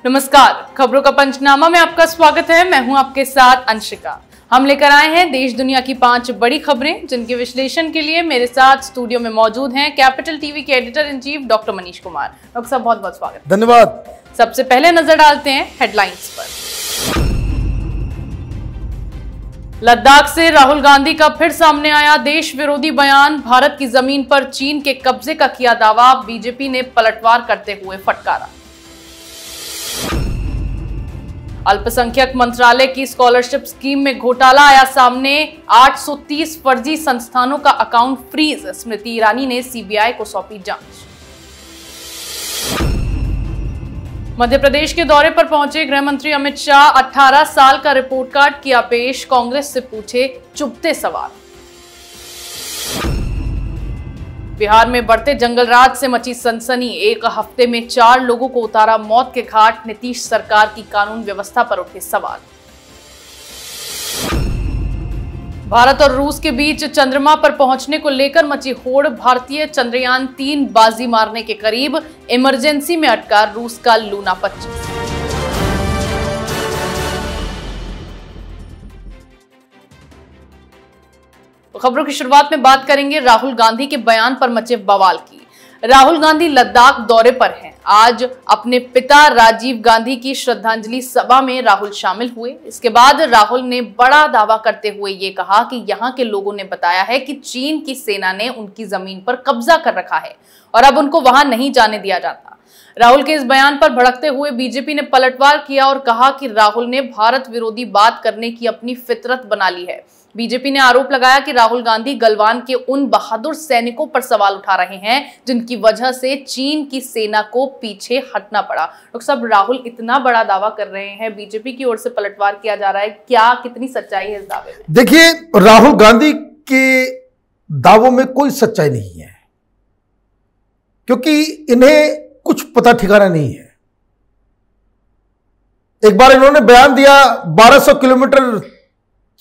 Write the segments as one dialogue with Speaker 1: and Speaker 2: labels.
Speaker 1: नमस्कार, खबरों का पंचनामा में आपका स्वागत है। मैं हूं आपके साथ अंशिका। हम लेकर आए हैं देश दुनिया की 5 बड़ी खबरें, जिनके विश्लेषण के लिए मेरे साथ स्टूडियो में मौजूद हैं कैपिटल टीवी के editor in chief doctor Manish Kumar. Doctor साहब, बहुत बहुत स्वागत।
Speaker 2: धन्यवाद।
Speaker 1: सबसे पहले नजर डालते हैं हेडलाइंस पर। लद्दाख से राहुल गांधी का फिर सामने आया देश विरोधी बयान। भारत की जमीन पर चीन के कब्जे का किया दावा। बीजेपी ने पलटवार करते हुए फटकारा। अल्पसंख्यक मंत्रालय की स्कॉलरशिप स्कीम में घोटाला आया सामने। 830 फर्जी संस्थानों का अकाउंट फ्रीज। स्मृति ईरानी ने सीबीआई को सौंपी जांच। मध्य प्रदेश के दौरे पर पहुंचे गृह मंत्री अमित शाह। 18 साल का रिपोर्ट कार्ड किया पेश। कांग्रेस से पूछे चुभते सवाल। बिहार में बढ़ते जंगलराज से मची सनसनी। एक हफ्ते में 4 लोगों को उतारा मौत के घाट। नीतीश सरकार की कानून व्यवस्था पर उठे सवाल। भारत और रूस के बीच चंद्रमा पर पहुंचने को लेकर मची होड़। भारतीय चंद्रयान 3 बाजी मारने के करीब। इमरजेंसी में अटका रूस का लूना 25। खबरों की शुरुआत में बात करेंगे राहुल गांधी के बयान पर मचे बवाल की। राहुल गांधी लद्दाख दौरे पर हैं। आज अपने पिता राजीव गांधी की श्रद्धांजलि सभा में राहुल शामिल हुए। इसके बाद राहुल ने बड़ा दावा करते हुए ये कहा कि यहां के लोगों ने बताया है कि चीन की सेना ने उनकी जमीन पर कब्जा कर रखा है और अब उनको वहां नहीं जाने दिया जाता। राहुल के इस बयान पर भड़कते हुए बीजेपी ने पलटवार किया और कहा कि राहुल ने भारत विरोधी बात करने की अपनी फितरत बना ली है। बीजेपी ने आरोप लगाया कि राहुल गांधी गलवान के उन बहादुर सैनिकों पर सवाल उठा रहे हैं जिनकी वजह से चीन की सेना को पीछे हटना पड़ा। डॉक्टर साहब, राहुल इतना बड़ा दावा कर रहे हैं, बीजेपी की ओर से पलटवार किया जा रहा है, क्या कितनी सच्चाई है इस दावे में?
Speaker 2: देखिए, राहुल गांधी के दावों में कोई सच्चाई नहीं है, क्योंकि इन्हें कुछ पता ठिकाना नहीं है। एक बार इन्होंने बयान दिया 1200 किलोमीटर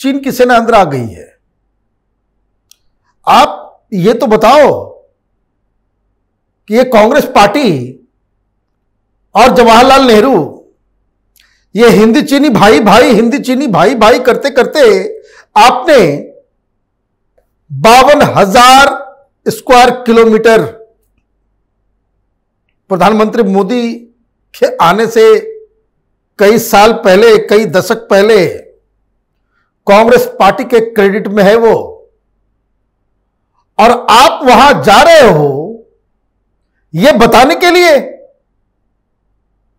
Speaker 2: चीन की सेना अंदर आ गई है। आप ये तो बताओ कि ये कांग्रेस पार्टी और जवाहरलाल नेहरू ये हिंदी चीनी भाई भाई, हिंदी चीनी भाई भाई करते करते आपने 52,000 स्क्वायर किलोमीटर प्रधानमंत्री मोदी के आने से कई साल पहले, कई दशक पहले कांग्रेस पार्टी के क्रेडिट में है वो, और आप वहां जा रहे हो ये बताने के लिए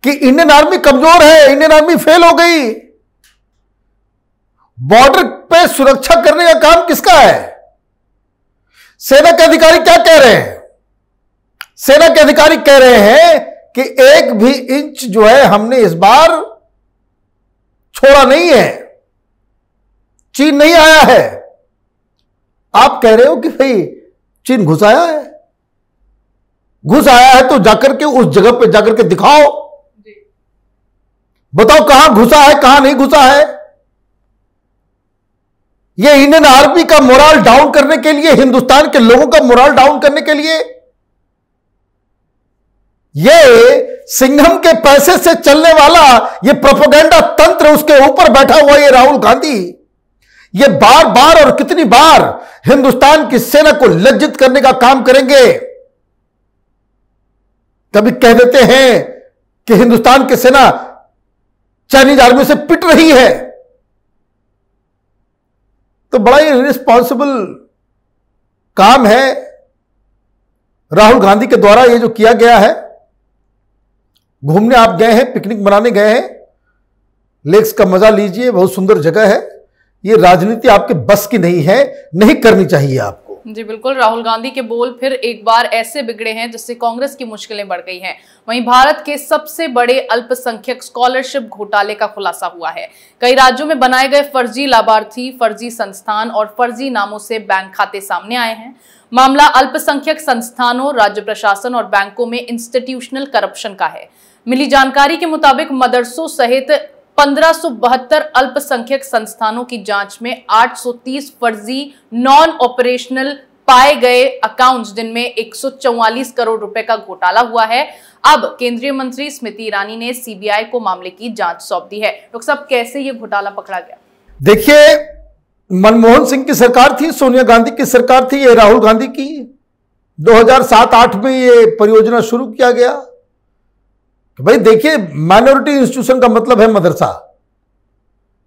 Speaker 2: कि इंडियन आर्मी कमजोर है, इंडियन आर्मी फेल हो गई। बॉर्डर पे सुरक्षा करने का काम किसका है? सेना के अधिकारी क्या कह रहे हैं? सेना के अधिकारी कह रहे हैं कि एक भी इंच जो है हमने इस बार छोड़ा नहीं है, चीन नहीं आया है। आप कह रहे हो कि भाई चीन घुस आया है। घुस आया है तो जाकर के उस जगह पे जाकर के दिखाओ, बताओ कहां घुसा है, कहां नहीं घुसा है। ये इंडियन आर्मी का मोरल डाउन करने के लिए, हिंदुस्तान के लोगों का मोरल डाउन करने के लिए, ये सिंघम के पैसे से चलने वाला ये प्रोपेगेंडा तंत्र, उसके ऊपर बैठा हुआ ये राहुल गांधी, ये बार बार और कितनी बार हिंदुस्तान की सेना को लज्जित करने का काम करेंगे। कभी कह देते हैं कि हिंदुस्तान की सेना चाइनीज आर्मी से पिट रही है, तो बड़ा ही इररिस्पॉन्सिबल काम है राहुल गांधी के द्वारा ये जो किया गया है। घूमने आप गए हैं, पिकनिक मनाने गए हैं, लेक्स का मजा लीजिए, बहुत सुंदर जगह है। ये राजनीति आपके बस की नहीं है, नहीं करनी चाहिए आपको।
Speaker 1: जी बिल्कुल, राहुल गांधी के बोल फिर एक बार ऐसे बिगड़े हैं जिससे कांग्रेस की मुश्किलें बढ़ गई हैं। वहीं भारत के सबसे बड़े अल्पसंख्यक स्कॉलरशिप घोटाले का खुलासा हुआ है। कई राज्यों में बनाए गए फर्जी लाभार्थी, फर्जी संस्थान और फर्जी नामों से बैंक खाते सामने आए हैं। मामला अल्पसंख्यक संस्थानों, राज्य प्रशासन और बैंकों में इंस्टीट्यूशनल करप्शन का है। मिली जानकारी के मुताबिक मदरसों सहित 1572 अल्पसंख्यक संस्थानों की जांच में 830 फर्जी नॉन ऑपरेशनल पाए गए अकाउंट्स, जिनमें 144 करोड़ रुपए का घोटाला हुआ है। अब केंद्रीय मंत्री स्मृति ईरानी ने सीबीआई को मामले की जांच सौंप दी है। डॉक्टर साहब, कैसे ये घोटाला पकड़ा गया?
Speaker 2: देखिए, मनमोहन सिंह की सरकार थी, सोनिया गांधी की सरकार थी, ये राहुल गांधी की 2007-8 में ये परियोजना शुरू किया गया। भाई देखिए, माइनॉरिटी इंस्टीट्यूशन का मतलब है मदरसा।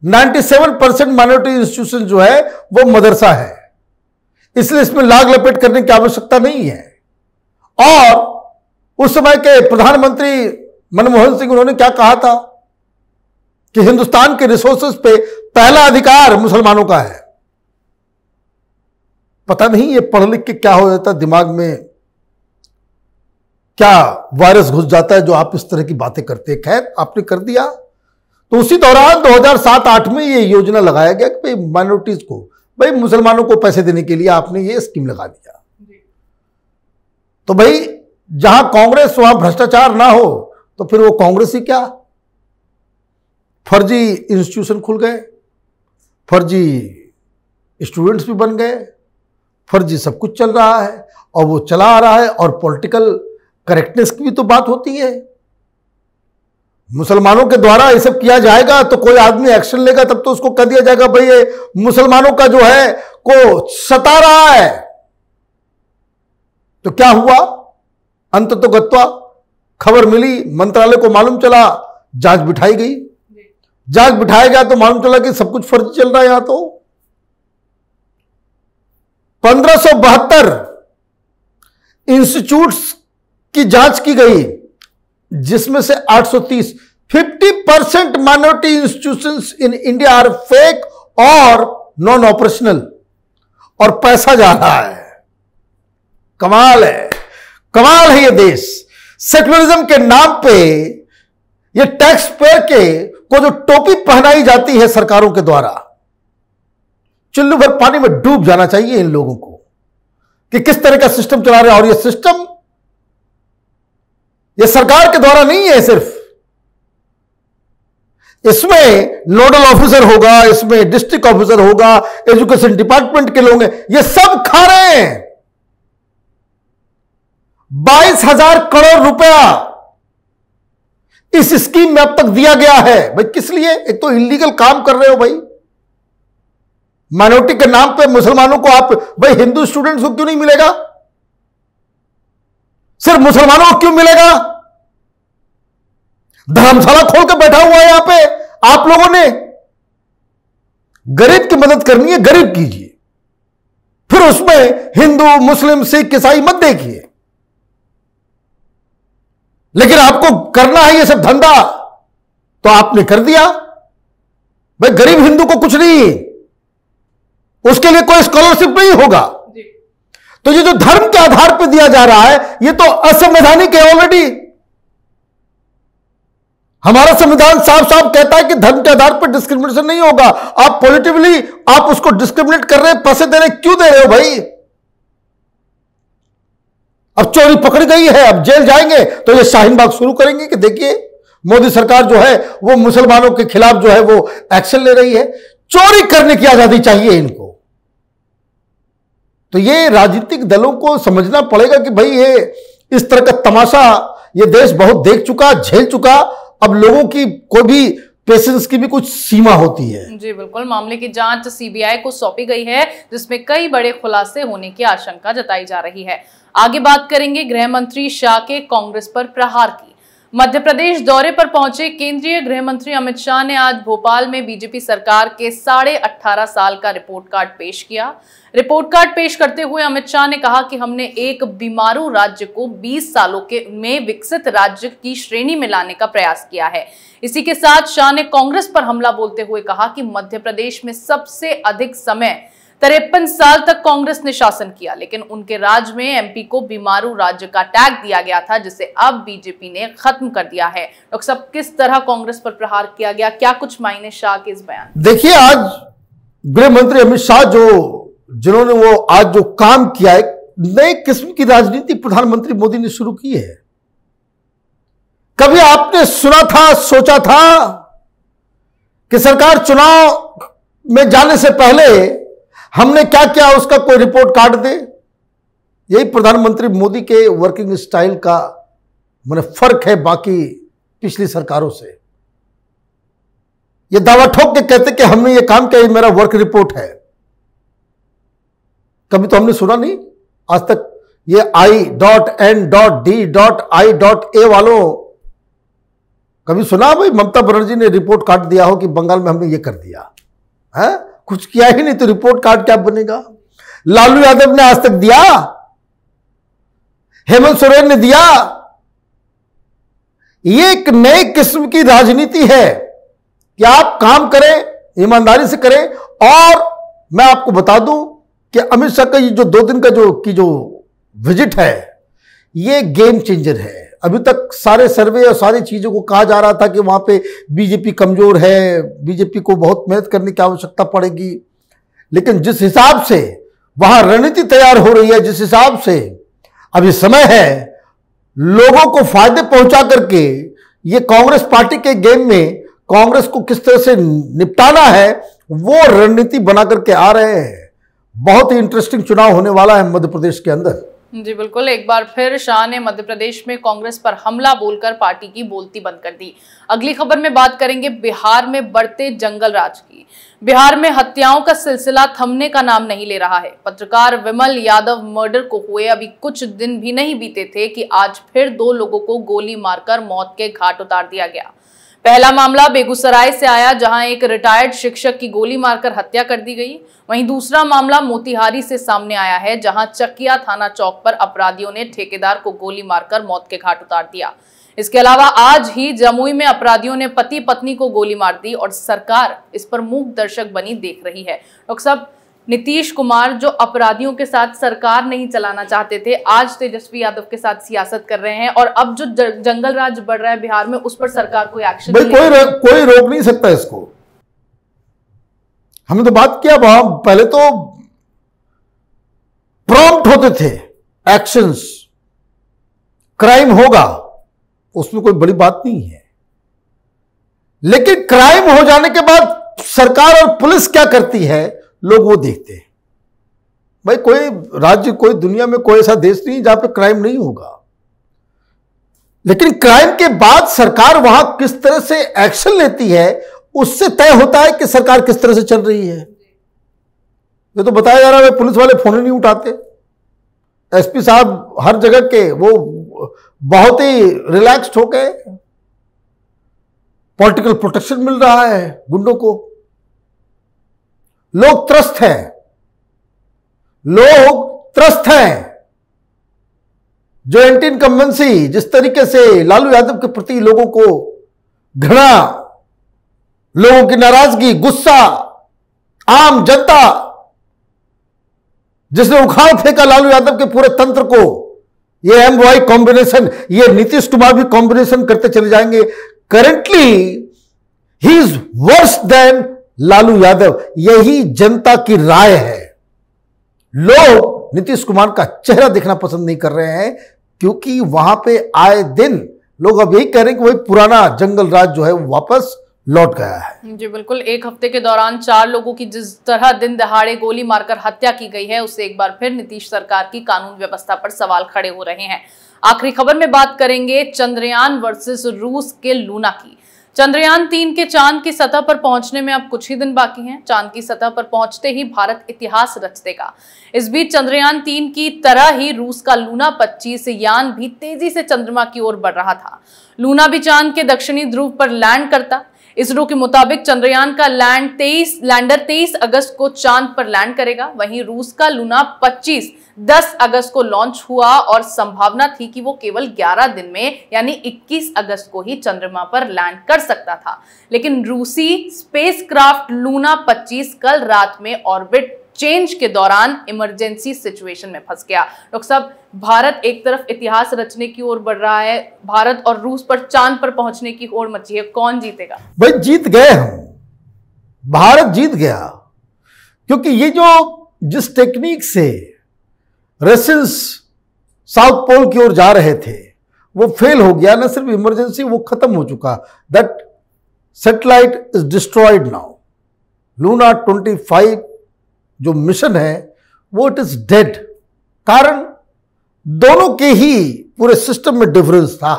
Speaker 2: 97% माइनॉरिटी इंस्टीट्यूशन जो है वो मदरसा है, इसलिए इसमें लाग लपेट करने की आवश्यकता नहीं है। और उस समय के प्रधानमंत्री मनमोहन सिंह, उन्होंने क्या कहा था कि हिंदुस्तान के रिसोर्सेज पे पहला अधिकार मुसलमानों का है। पता नहीं ये पढ़ लिख के क्या हो जाता है, दिमाग में क्या वायरस घुस जाता है जो आप इस तरह की बातें करते हैं। खैर, आपने कर दिया। तो उसी दौरान 2007-8 में ये योजना लगाया गया कि भाई माइनॉरिटीज को, भाई मुसलमानों को पैसे देने के लिए आपने ये स्कीम लगा दिया। तो भाई जहां कांग्रेस वहां भ्रष्टाचार ना हो, तो फिर वो कांग्रेस ही क्या, फर्जी इंस्टीट्यूशन खुल गए, फर्जी स्टूडेंट्स भी बन गए, फर्जी सब कुछ चल रहा है और वो चला आ रहा है। और पॉलिटिकल करेक्टनेस की भी तो बात होती है। मुसलमानों के द्वारा ये सब किया जाएगा तो कोई आदमी एक्शन लेगा, तब तो उसको कह दिया जाएगा भाई ये मुसलमानों का जो है को सता रहा है। तो क्या हुआ? अंततोगत्वा खबर मिली, मंत्रालय को मालूम चला, जांच बिठाई गई। जांच बिठाया गया तो मालूम चला कि सब कुछ फर्जी चल रहा है। यहां तो 1572 इंस्टीट्यूट्स की जांच की गई, जिसमें से 830, 50% minority institutions in India are fake और नॉन ऑपरेशनल, और पैसा जा रहा है। कमाल है, कमाल है ये देश। सेकुलरिज्म के नाम पे ये टैक्स पेयर के को जो टोपी पहनाई जाती है सरकारों के द्वारा, चुल्लू भर पानी में डूब जाना चाहिए इन लोगों को कि किस तरह का सिस्टम चला रहे हैं। और ये सिस्टम ये सरकार के द्वारा नहीं है सिर्फ, इसमें नोडल ऑफिसर होगा, इसमें डिस्ट्रिक्ट ऑफिसर होगा, एजुकेशन डिपार्टमेंट के लोग हैं, ये सब खा रहे हैं। 22,000 करोड़ रुपया इस स्कीम में अब तक दिया गया है। भाई किस लिए? एक तो इलीगल काम कर रहे हो भाई, माइनॉरिटी के नाम पे मुसलमानों को आप, भाई हिंदू स्टूडेंट्स को क्यों नहीं मिलेगा? सिर्फ मुसलमानों को क्यों मिलेगा? धर्मशाला खोल के बैठा हुआ है यहां पे आप लोगों ने। गरीब की मदद करनी है, गरीब कीजिए, फिर उसमें हिंदू मुस्लिम सिख ईसाई मत देखिए। लेकिन आपको करना है ये सब धंधा, तो आपने कर दिया। भाई गरीब हिंदू को कुछ नहीं, उसके लिए कोई स्कॉलरशिप नहीं होगा। तो ये जो धर्म के आधार पर दिया जा रहा है, ये तो असंवैधानिक है ऑलरेडी। हमारा संविधान साफ साफ कहता है कि धर्म के आधार पर डिस्क्रिमिनेशन नहीं होगा। आप पॉलिटिकली आप उसको डिस्क्रिमिनेट कर रहे हैं, पैसे दे रहे, क्यों दे रहे हो भाई? अब चोरी पकड़ गई है, अब जेल जाएंगे तो ये शाहीन बाग शुरू करेंगे कि देखिए मोदी सरकार जो है वो मुसलमानों के खिलाफ जो है वो एक्शन ले रही है। चोरी करने की आजादी चाहिए इनको। तो ये राजनीतिक दलों को समझना पड़ेगा कि भाई ये इस तरह का तमाशा ये देश बहुत देख चुका, झेल चुका। अब लोगों की कोई भी पेशेंस की भी कुछ सीमा होती है।
Speaker 1: जी बिल्कुल, मामले की जांच सीबीआई को सौंपी गई है, जिसमें कई बड़े खुलासे होने की आशंका जताई जा रही है। आगे बात करेंगे गृह मंत्री शाह के कांग्रेस पर प्रहार की। मध्य प्रदेश दौरे पर पहुंचे केंद्रीय गृह मंत्री अमित शाह ने आज भोपाल में बीजेपी सरकार के 18.5 साल का रिपोर्ट कार्ड पेश किया। रिपोर्ट कार्ड पेश करते हुए अमित शाह ने कहा कि हमने एक बीमारू राज्य को 20 सालों में विकसित राज्य की श्रेणी में लाने का प्रयास किया है। इसी के साथ शाह ने कांग्रेस पर हमला बोलते हुए कहा कि मध्य प्रदेश में सबसे अधिक समय 53 साल तक कांग्रेस ने शासन किया, लेकिन उनके राज में एमपी को बीमारू राज्य का टैग दिया गया था, जिसे अब बीजेपी ने खत्म कर दिया है। डॉक्टर साहब, किस तरह कांग्रेस पर प्रहार किया गया, क्या कुछ मायने शाह के इस बयान?
Speaker 2: देखिए, आज गृह मंत्री अमित शाह जिन्होंने वो आज जो काम किया है, नए किस्म की राजनीति प्रधानमंत्री मोदी ने शुरू की है। कभी आपने सुना था, सोचा था कि सरकार चुनाव में जाने से पहले हमने क्या किया उसका कोई रिपोर्ट कार्ड दे? यही प्रधानमंत्री मोदी के वर्किंग स्टाइल का मैंने फर्क है बाकी पिछली सरकारों से। ये दावा ठोक के कहते कि हमने ये काम किया, ये मेरा वर्क रिपोर्ट है। कभी तो हमने सुना नहीं आज तक ये I.N.D.I.A वालों, कभी सुना भाई ममता बनर्जी ने रिपोर्ट कार्ड दिया हो कि बंगाल में हमने ये कर दिया है? कुछ किया ही नहीं तो रिपोर्ट कार्ड क्या बनेगा? लालू यादव ने आज तक दिया? हेमंत सोरेन ने दिया? ये एक नए किस्म की राजनीति है कि आप काम करें, ईमानदारी से करें। और मैं आपको बता दूं कि अमित शाह का ये जो 2 दिन का जो विजिट है, ये गेम चेंजर है। अभी तक सारे सर्वे और सारी चीजों को कहा जा रहा था कि वहां पे बीजेपी कमजोर है, बीजेपी को बहुत मेहनत करने की आवश्यकता पड़ेगी, लेकिन जिस हिसाब से वहां रणनीति तैयार हो रही है, जिस हिसाब से अभी समय है लोगों को फायदे पहुंचा करके ये कांग्रेस पार्टी के गेम में कांग्रेस को किस तरह से निपटाना है, वो रणनीति बना करके आ रहे हैं। बहुत ही इंटरेस्टिंग चुनाव होने वाला है मध्य प्रदेश के अंदर।
Speaker 1: जी बिल्कुल, एक बार फिर शाह ने मध्य प्रदेश में कांग्रेस पर हमला बोलकर पार्टी की बोलती बंद कर दी। अगली खबर में बात करेंगे बिहार में बढ़ते जंगल राज की। बिहार में हत्याओं का सिलसिला थमने का नाम नहीं ले रहा है। पत्रकार विमल यादव मर्डर को हुए अभी कुछ दिन भी नहीं बीते थे कि आज फिर 2 लोगों को गोली मारकर मौत के घाट उतार दिया गया। पहला मामला बेगूसराय से आया, जहां एक रिटायर्ड शिक्षक की गोली मारकर हत्या कर दी गई। वहीं दूसरा मामला मोतिहारी से सामने आया है, जहां चकिया थाना चौक पर अपराधियों ने ठेकेदार को गोली मारकर मौत के घाट उतार दिया। इसके अलावा आज ही जमुई में अपराधियों ने पति पत्नी को गोली मार दी और सरकार इस पर मूक दर्शक बनी देख रही है। डॉक्टर साहब, नीतीश कुमार जो अपराधियों के साथ सरकार नहीं चलाना चाहते थे, आज तेजस्वी यादव के साथ सियासत कर रहे हैं, और अब जो जंगल राज बढ़ रहा है बिहार में, उस पर सरकार कोई एक्शन
Speaker 2: कोई रोक नहीं सकता इसको। हमने तो बात किया, वहां पहले तो प्रॉम्प्ट होते थे एक्शंस, क्राइम होगा, उसमें कोई बड़ी बात नहीं है। लेकिन क्राइम हो जाने के बाद सरकार और पुलिस क्या करती है, लोग वो देखते हैं। भाई कोई राज्य, कोई दुनिया में कोई ऐसा देश नहीं जहां पे क्राइम नहीं होगा, लेकिन क्राइम के बाद सरकार वहां किस तरह से एक्शन लेती है, उससे तय होता है कि सरकार किस तरह से चल रही है। ये तो बताया जा रहा है पुलिस वाले फोन नहीं उठाते, एसपी साहब हर जगह के वो बहुत ही रिलैक्स्ड हो गए, पॉलिटिकल प्रोटेक्शन मिल रहा है गुंडों को। लोग त्रस्त हैं, लोग त्रस्त हैं। जो एंटी इनकम्बेंसी, जिस तरीके से लालू यादव के प्रति लोगों को घृणा, लोगों की नाराजगी, गुस्सा, आम जनता जिसने उखाड़ फेंका लालू यादव के पूरे तंत्र को, ये एम-वाई कॉम्बिनेशन, ये नीतीश कुमार भी कॉम्बिनेशन करते चले जाएंगे। Currently he is worse than Lalu Yadav, यही जनता की राय है। लोग नीतीश कुमार का चेहरा देखना पसंद नहीं कर रहे हैं, क्योंकि वहां पे आए दिन लोग अब यही कह रहे हैं कि वही पुराना जंगल राज जो है वो वापस लौट गया है।
Speaker 1: जी बिल्कुल, एक हफ्ते के दौरान 4 लोगों की जिस तरह दिन दहाड़े गोली मारकर हत्या की गई है, उससे एक बार फिर नीतीश सरकार की कानून व्यवस्था पर सवाल खड़े हो रहे हैं। आखिरी खबर में बात करेंगे चंद्रयान वर्सेस रूस के लूना की। चंद्रयान 3 के चांद की सतह पर पहुंचने में अब कुछ ही दिन बाकी हैं। चांद की सतह पर पहुंचते ही भारत इतिहास रच देगा। इस बीच चंद्रयान 3 की तरह ही रूस का लूना 25 यान भी तेजी से चंद्रमा की ओर बढ़ रहा था। लूना भी चांद के दक्षिणी ध्रुव पर लैंड करता। इसरो के मुताबिक चंद्रयान का लैंडर 23 अगस्त को चांद पर लैंड करेगा। वहीं रूस का लूना 10 अगस्त को लॉन्च हुआ और संभावना थी कि वो केवल 11 दिन में यानी 21 अगस्त को ही चंद्रमा पर लैंड कर सकता था। लेकिन रूसी स्पेसक्राफ्ट लूना 25 कल रात में ऑर्बिट चेंज के दौरान इमरजेंसी सिचुएशन में फंस गया। डॉक्टर साहब, भारत एक तरफ इतिहास रचने की ओर बढ़ रहा है, भारत और रूस पर चांद पर पहुंचने की ओर मची है, कौन जीतेगा?
Speaker 2: भाई जीत गए हम, भारत जीत गया, क्योंकि ये जिस टेक्निक से रशियंस साउथ पोल की ओर जा रहे थे वो फेल हो गया। न सिर्फ इमरजेंसी, वो खत्म हो चुका। That satellite is destroyed now. Luna 25 जो मिशन है वो इट इज डेड। कारण दोनों के ही पूरे सिस्टम में डिफरेंस था।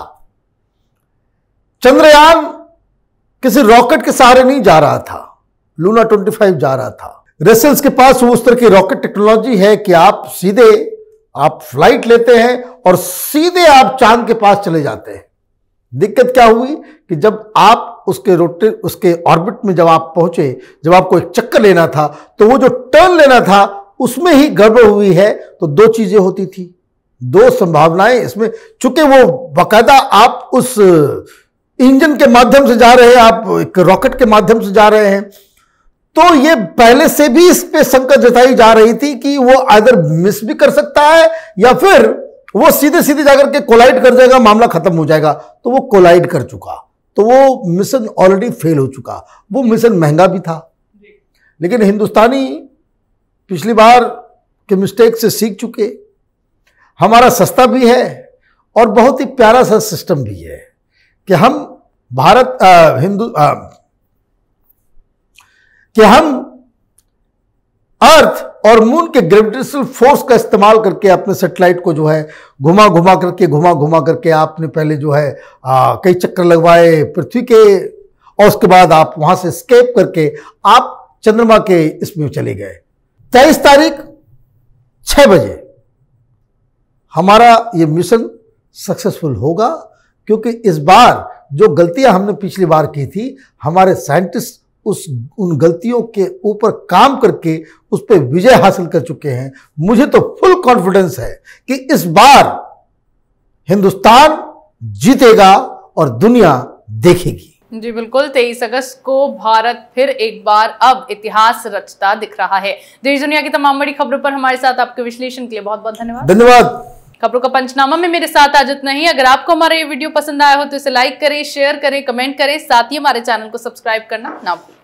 Speaker 2: चंद्रयान किसी रॉकेट के सहारे नहीं जा रहा था, लूना 25 जा रहा था। रसेल्स के पास उस तरह की रॉकेट टेक्नोलॉजी है कि आप फ्लाइट लेते हैं और सीधे आप चांद के पास चले जाते हैं। दिक्कत क्या हुई कि जब आप उसके ऑर्बिट में जब आप पहुंचे, जब आपको एक चक्कर लेना था, तो वो जो टर्न लेना था उसमें ही गड़बड़ हुई है। तो दो चीजें होती थी, दो संभावनाएं इसमें, चूंकि वो बाकायदा आप उस इंजन के माध्यम से जा रहे हैं, आप एक रॉकेट के माध्यम से जा रहे हैं, तो ये पहले से भी इस पे शंका जताई जा रही थी कि वो आइदर मिस भी कर सकता है या फिर वो सीधे सीधे जाकर के कोलाइड कर जाएगा, मामला खत्म हो जाएगा। तो वो कोलाइड कर चुका, तो वो मिशन ऑलरेडी फेल हो चुका। वो मिशन महंगा भी था, लेकिन हिंदुस्तानी पिछली बार के मिस्टेक से सीख चुके। हमारा सस्ता भी है और बहुत ही प्यारा सा सिस्टम भी है कि हम अर्थ और मून के ग्रेविटेशनल फोर्स का इस्तेमाल करके अपने सैटेलाइट को जो है घुमा घुमा करके आपने पहले जो है कई चक्कर लगवाए पृथ्वी के, और उसके बाद आप वहां से एस्केप करके आप चंद्रमा के इसमें चले गए। 23 तारीख 6 बजे हमारा ये मिशन सक्सेसफुल होगा, क्योंकि इस बार जो गलतियां हमने पिछली बार की थी, हमारे साइंटिस्ट उन गलतियों के ऊपर काम करके उस पर विजय हासिल कर चुके हैं। मुझे तो फुल कॉन्फिडेंस है कि इस बार हिंदुस्तान जीतेगा और दुनिया देखेगी।
Speaker 1: जी बिल्कुल, 23 अगस्त को भारत फिर एक बार अब इतिहास रचता दिख रहा है। देश दुनिया की तमाम बड़ी खबरों पर हमारे साथ आपके विश्लेषण के लिए बहुत बहुत धन्यवाद। खबरों का पंचनामा में मेरे साथ आज इतना ही। अगर आपको हमारा ये वीडियो पसंद आया हो तो इसे लाइक करें, शेयर करें, कमेंट करें, साथ ही हमारे चैनल को सब्सक्राइब करना ना भूलें।